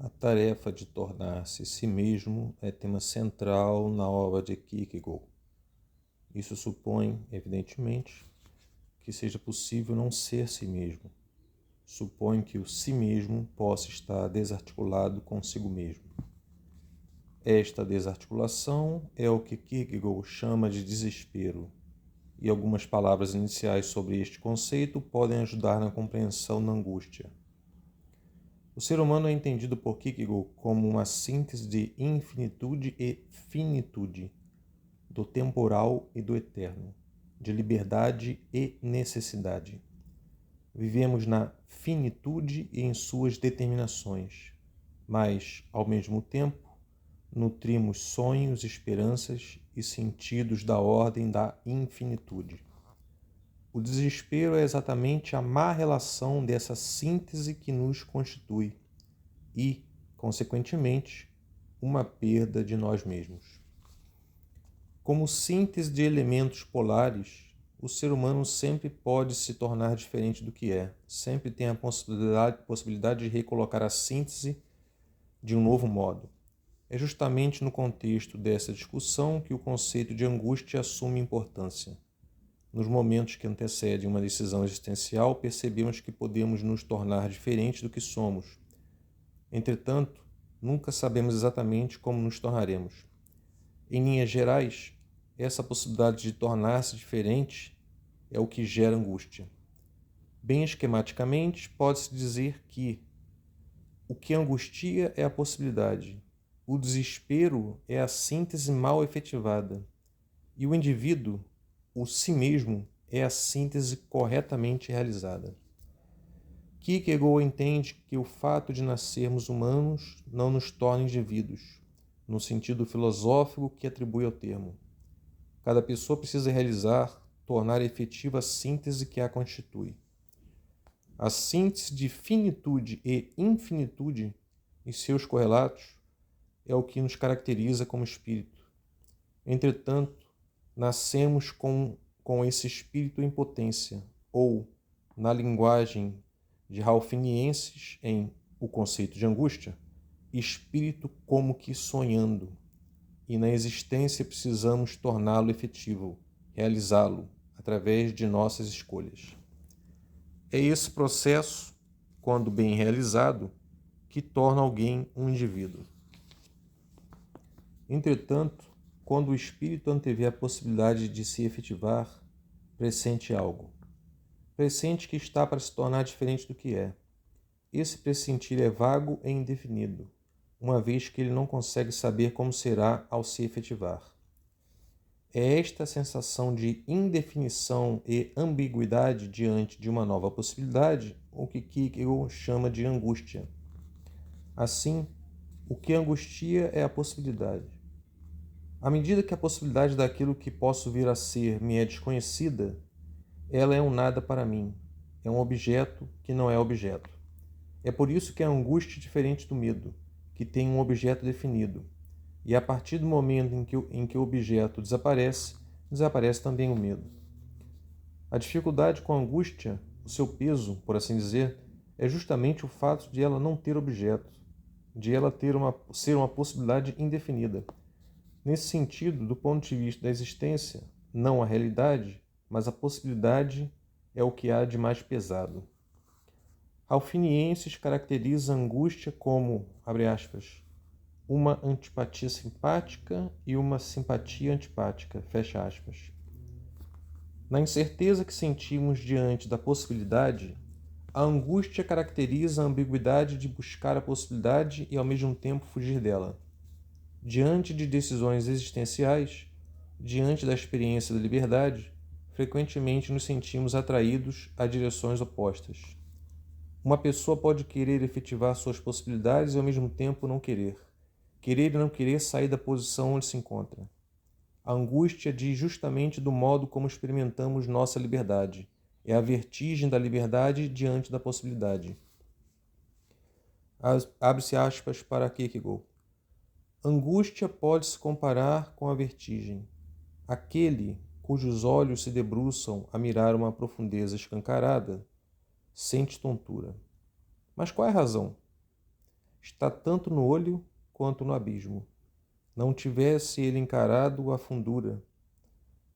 A tarefa de tornar-se si mesmo é tema central na obra de Kierkegaard. Isso supõe, evidentemente, que seja possível não ser si mesmo. Supõe que o si mesmo possa estar desarticulado consigo mesmo. Esta desarticulação é o que Kierkegaard chama de desespero, e algumas palavras iniciais sobre este conceito podem ajudar na compreensão da angústia. O ser humano é entendido por Kierkegaard como uma síntese de infinitude e finitude, do temporal e do eterno, de liberdade e necessidade. Vivemos na finitude e em suas determinações, mas, ao mesmo tempo, nutrimos sonhos, esperanças e sentidos da ordem da infinitude. O desespero é exatamente a má relação dessa síntese que nos constitui e, consequentemente, uma perda de nós mesmos. Como síntese de elementos polares, o ser humano sempre pode se tornar diferente do que é, sempre tem a possibilidade de recolocar a síntese de um novo modo. É justamente no contexto dessa discussão que o conceito de angústia assume importância. Nos momentos que antecedem uma decisão existencial, percebemos que podemos nos tornar diferentes do que somos. Entretanto, nunca sabemos exatamente como nos tornaremos. Em linhas gerais, essa possibilidade de tornar-se diferente é o que gera angústia. Bem esquematicamente, pode-se dizer que o que angustia é a possibilidade, o desespero é a síntese mal efetivada, e o indivíduo, o si mesmo, é a síntese corretamente realizada. Kierkegaard entende que o fato de nascermos humanos não nos torna indivíduos, no sentido filosófico que atribui ao termo. Cada pessoa precisa realizar, tornar efetiva a síntese que a constitui. A síntese de finitude e infinitude e seus correlatos é o que nos caracteriza como espírito. Entretanto, nascemos com esse espírito em potência, ou, na linguagem de Ralphinienses, em O Conceito de Angústia, espírito como que sonhando, e na existência precisamos torná-lo efetivo, realizá-lo, através de nossas escolhas. É esse processo, quando bem realizado, que torna alguém um indivíduo. Entretanto, quando o espírito antevê a possibilidade de se efetivar, pressente algo. Pressente que está para se tornar diferente do que é. Esse pressentir é vago e indefinido, uma vez que ele não consegue saber como será ao se efetivar. É esta sensação de indefinição e ambiguidade diante de uma nova possibilidade o que Kierkegaard chama de angústia. Assim, o que angustia é a possibilidade. À medida que a possibilidade daquilo que posso vir a ser me é desconhecida, ela é um nada para mim, é um objeto que não é objeto. É por isso que a angústia é diferente do medo, que tem um objeto definido. E a partir do momento em que o objeto desaparece, desaparece também o medo. A dificuldade com a angústia, o seu peso, por assim dizer, é justamente o fato de ela não ter objeto, de ela ser uma possibilidade indefinida. Nesse sentido, do ponto de vista da existência, não a realidade, mas a possibilidade é o que há de mais pesado. Ralphinienses caracteriza a angústia como, abre aspas, uma antipatia simpática e uma simpatia antipática, fecha aspas. Na incerteza que sentimos diante da possibilidade, a angústia caracteriza a ambiguidade de buscar a possibilidade e ao mesmo tempo fugir dela. Diante de decisões existenciais, diante da experiência da liberdade, frequentemente nos sentimos atraídos a direções opostas. Uma pessoa pode querer efetivar suas possibilidades e ao mesmo tempo não querer. Querer e não querer sair da posição onde se encontra. A angústia diz justamente do modo como experimentamos nossa liberdade. É a vertigem da liberdade diante da possibilidade. Abre-se aspas para Kierkegaard. Angústia pode se comparar com a vertigem. Aquele cujos olhos se debruçam a mirar uma profundeza escancarada sente tontura. Mas qual é a razão? está tanto no olho quanto no abismo. Não tivesse ele encarado a fundura.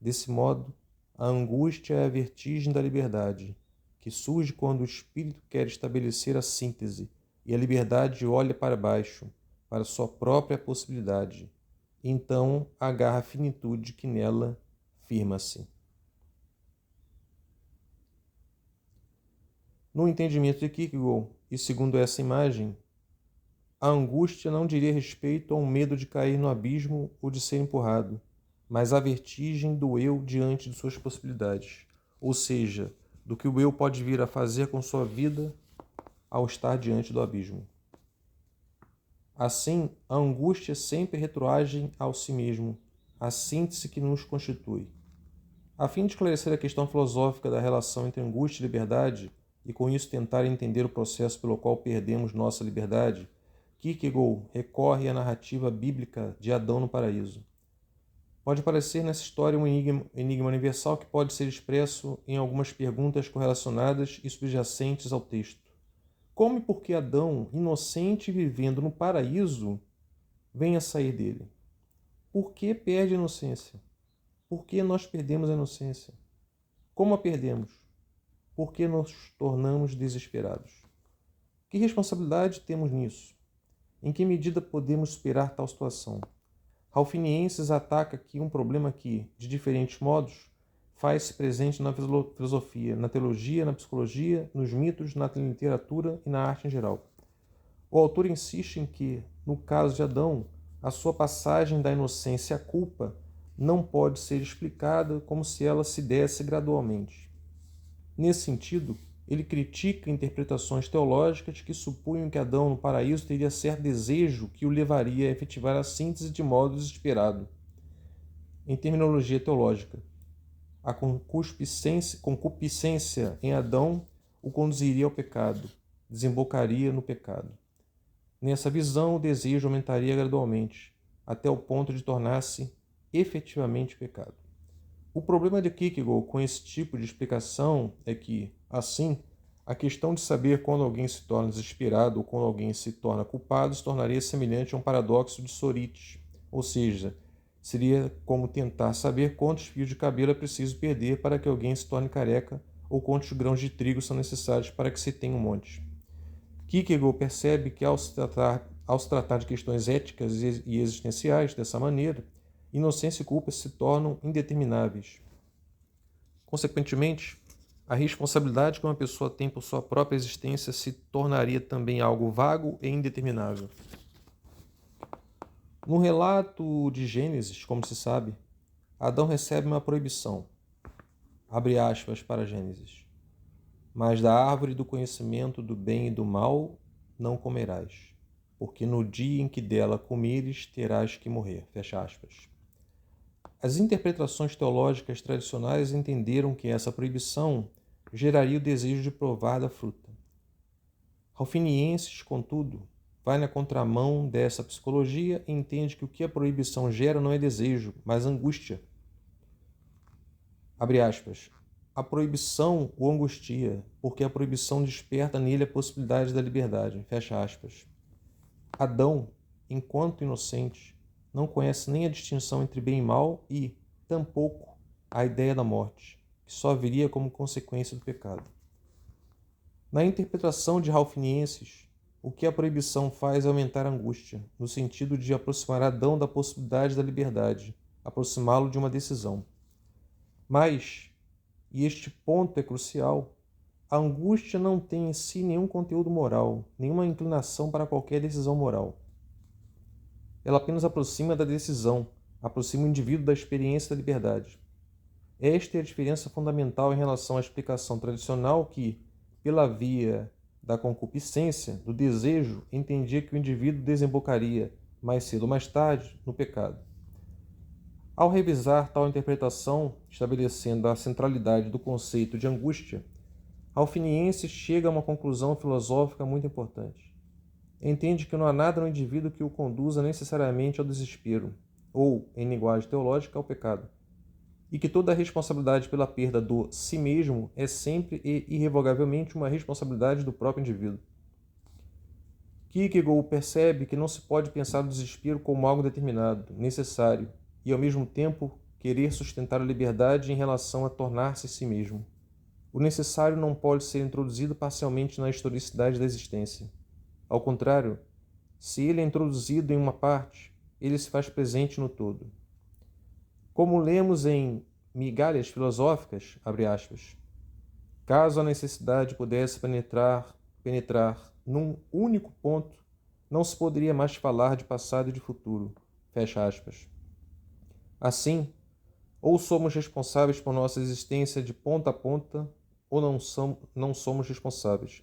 Desse modo, a angústia é a vertigem da liberdade, que surge quando o espírito quer estabelecer a síntese e a liberdade olha para baixo, para sua própria possibilidade. Então agarra a finitude que nela firma-se. No entendimento de Kierkegaard, e segundo essa imagem, a angústia não diria respeito ao medo de cair no abismo ou de ser empurrado, mas à vertigem do eu diante de suas possibilidades, ou seja, do que o eu pode vir a fazer com sua vida ao estar diante do abismo. Assim, a angústia sempre retroage ao si mesmo, à síntese que nos constitui. A fim de esclarecer a questão filosófica da relação entre angústia e liberdade, e com isso tentar entender o processo pelo qual perdemos nossa liberdade, Kierkegaard recorre à narrativa bíblica de Adão no paraíso. Pode parecer nessa história um enigma universal que pode ser expresso em algumas perguntas correlacionadas e subjacentes ao texto. Como e por que Adão, inocente vivendo no paraíso, vem a sair dele? Por que perde a inocência? Por que nós perdemos a inocência? Como a perdemos? Por que nos tornamos desesperados? Que responsabilidade temos nisso? Em que medida podemos superar tal situação? Ralphiniensis ataca aqui um problema que, de diferentes modos, faz-se presente na filosofia, na teologia, na psicologia, nos mitos, na literatura e na arte em geral. O autor insiste em que, no caso de Adão, a sua passagem da inocência à culpa não pode ser explicada como se ela se desse gradualmente. Nesse sentido, ele critica interpretações teológicas que supunham que Adão no paraíso teria certo desejo que o levaria a efetivar a síntese de modo desesperado. Em terminologia teológica, a concupiscência em Adão o conduziria ao pecado, desembocaria no pecado. Nessa visão, o desejo aumentaria gradualmente, até o ponto de tornar-se efetivamente pecado. O problema de Kierkegaard com esse tipo de explicação é que, assim, a questão de saber quando alguém se torna desesperado ou quando alguém se torna culpado se tornaria semelhante a um paradoxo de Sorites, ou seja, seria como tentar saber quantos fios de cabelo é preciso perder para que alguém se torne careca ou quantos grãos de trigo são necessários para que se tenha um monte. Kierkegaard percebe que ao se tratar de questões éticas e existenciais dessa maneira, inocência e culpa se tornam indetermináveis. Consequentemente, a responsabilidade que uma pessoa tem por sua própria existência se tornaria também algo vago e indeterminável. No relato de Gênesis, como se sabe, Adão recebe uma proibição. Abre aspas para Gênesis. Mas da árvore do conhecimento do bem e do mal não comerás, porque no dia em que dela comeres terás que morrer. Fecha aspas. As interpretações teológicas tradicionais entenderam que essa proibição geraria o desejo de provar da fruta. Ralphiniensis, contudo, vai na contramão dessa psicologia e entende que o que a proibição gera não é desejo, mas angústia. Abre aspas. A proibição o angustia, porque a proibição desperta nele a possibilidade da liberdade. Fecha aspas. Adão, enquanto inocente, não conhece nem a distinção entre bem e mal e, tampouco, a ideia da morte, que só viria como consequência do pecado. Na interpretação de Ralphiniensis, o que a proibição faz é aumentar a angústia, no sentido de aproximar Adão da possibilidade da liberdade, aproximá-lo de uma decisão. Mas, e este ponto é crucial, a angústia não tem em si nenhum conteúdo moral, nenhuma inclinação para qualquer decisão moral. Ela apenas aproxima da decisão, aproxima o indivíduo da experiência da liberdade. Esta é a diferença fundamental em relação à explicação tradicional que, pela via da concupiscência, do desejo, entendia que o indivíduo desembocaria, mais cedo ou mais tarde, no pecado. Ao revisar tal interpretação, estabelecendo a centralidade do conceito de angústia, Ralphiniensis chega a uma conclusão filosófica muito importante. Entende que não há nada no indivíduo que o conduza necessariamente ao desespero, ou, em linguagem teológica, ao pecado, e que toda a responsabilidade pela perda do si mesmo é sempre e irrevogavelmente uma responsabilidade do próprio indivíduo. Kierkegaard percebe que não se pode pensar o desespero como algo determinado, necessário, e ao mesmo tempo querer sustentar a liberdade em relação a tornar-se si mesmo. O necessário não pode ser introduzido parcialmente na historicidade da existência. Ao contrário, se ele é introduzido em uma parte, ele se faz presente no todo. Como lemos em Migalhas Filosóficas, abre aspas, caso a necessidade pudesse penetrar num único ponto, não se poderia mais falar de passado e de futuro, fecha aspas. Assim, ou somos responsáveis por nossa existência de ponta a ponta, ou não somos responsáveis.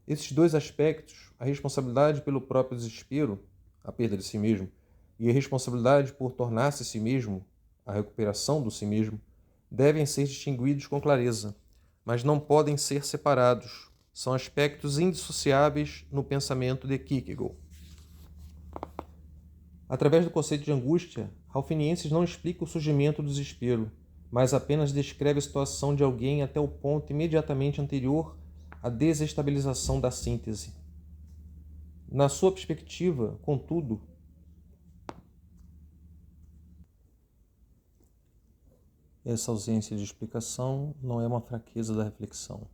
Esses dois aspectos, a responsabilidade pelo próprio desespero, a perda de si mesmo, e a responsabilidade por tornar-se si mesmo, a recuperação do si mesmo, devem ser distinguidos com clareza, mas não podem ser separados. São aspectos indissociáveis no pensamento de Kierkegaard. Através do conceito de angústia, Ralphiniensis não explica o surgimento do desespero, mas apenas descreve a situação de alguém até o ponto imediatamente anterior à desestabilização da síntese. Na sua perspectiva, contudo, essa ausência de explicação não é uma fraqueza da reflexão,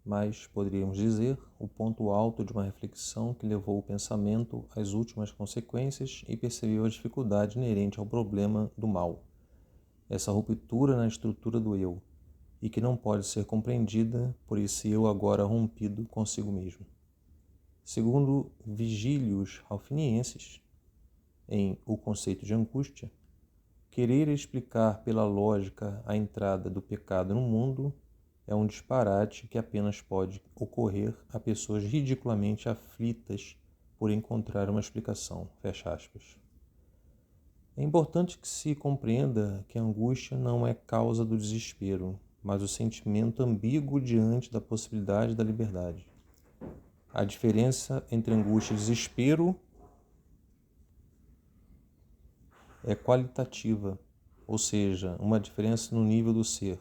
mas, poderíamos dizer, o ponto alto de uma reflexão que levou o pensamento às últimas consequências e percebeu a dificuldade inerente ao problema do mal, essa ruptura na estrutura do eu, e que não pode ser compreendida por esse eu agora rompido consigo mesmo. Segundo Vigílios Ralphiniensis, em O Conceito de Angústia, querer explicar pela lógica a entrada do pecado no mundo é um disparate que apenas pode ocorrer a pessoas ridiculamente aflitas por encontrar uma explicação. Fecha aspas. É importante que se compreenda que a angústia não é causa do desespero, mas o sentimento ambíguo diante da possibilidade da liberdade. A diferença entre angústia e desespero é qualitativa, ou seja, uma diferença no nível do ser,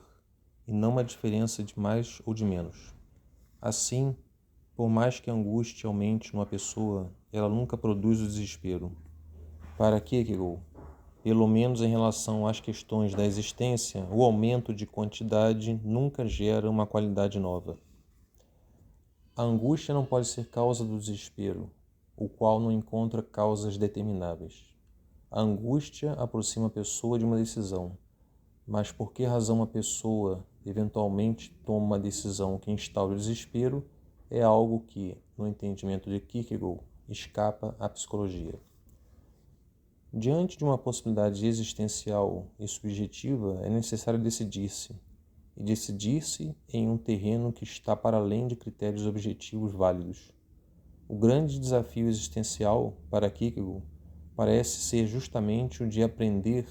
e não uma diferença de mais ou de menos. Assim, por mais que a angústia aumente numa pessoa, ela nunca produz o desespero. Para Kierkegaard, pelo menos em relação às questões da existência, o aumento de quantidade nunca gera uma qualidade nova. A angústia não pode ser causa do desespero, o qual não encontra causas determináveis. A angústia aproxima a pessoa de uma decisão, mas por que razão uma pessoa eventualmente toma uma decisão que instaura o desespero é algo que, no entendimento de Kierkegaard, escapa à psicologia. Diante de uma possibilidade existencial e subjetiva, é necessário decidir-se, e decidir-se em um terreno que está para além de critérios objetivos válidos. O grande desafio existencial para Kierkegaard parece ser justamente o de aprender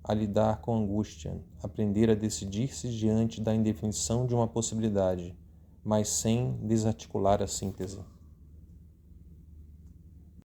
a lidar com a angústia, aprender a decidir-se diante da indefinição de uma possibilidade, mas sem desarticular a síntese.